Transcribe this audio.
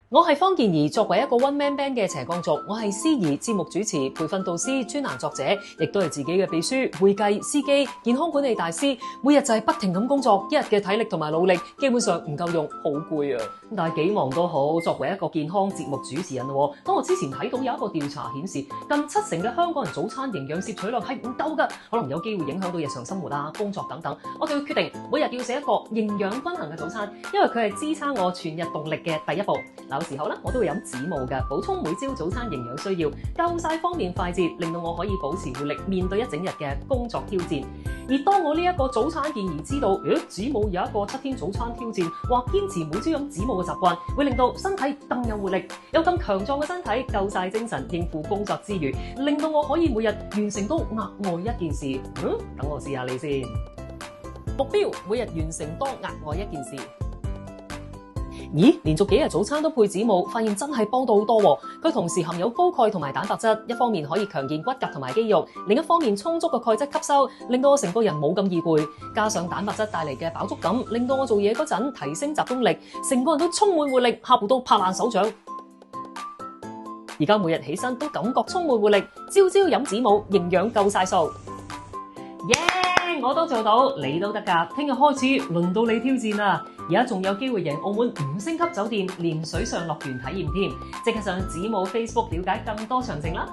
我係方健儀，作為一個 one man band 嘅斜槓族，我係司儀、節目主持、培訓導師、專欄作者，亦都係自己嘅秘書、會計、司機、健康管理大師。每日就係不停咁工作，一日嘅體力同埋努力，基本上唔夠用，好攰啊！但係幾忙都好，作為一個健康節目主持人，當我之前睇到有一個調查顯示，近70%嘅香港人早餐營養攝取量係唔夠㗎，可能有機會影響到日常生活啊、工作等等。我就會決定每日要寫一個營養均衡嘅早餐，因為佢係支撐我全日動力嘅第一步。有時候咧，我都會飲子母嘅，補充每朝早餐營養需要，夠晒方便快捷，令到我可以保持活力，面對一整日嘅工作挑戰。而當我呢一個早餐健兒知道，子母有一個7天早餐挑戰，話堅持每朝飲子母嘅習慣，會令到身體更有活力，有咁強壯嘅身體，夠晒精神應付工作之餘，令到我可以每日完成到額外一件事。等我試下你先。目標每日完成多額外一件事。咦，連續幾日早餐都配子母，發現真係幫到好多喎。佢同時含有高鈣同埋蛋白質，一方面可以強健骨骼同埋肌肉，另一方面充足嘅鈣質吸收，令到我成個人冇咁易攰。加上蛋白質帶嚟嘅飽足感，令到我做嘢嗰陣提升集中力，成個人都充滿活力，客戶都拍爛手掌。而家每日起身都感覺充滿活力，朝朝飲子母，營養夠晒數。我都做到，你都得㗎。聽日開始輪到你挑戰啦！而家仲有機會贏澳門5星級酒店連水上樂園體驗添，即刻上子母 Facebook 了解更多詳情啦！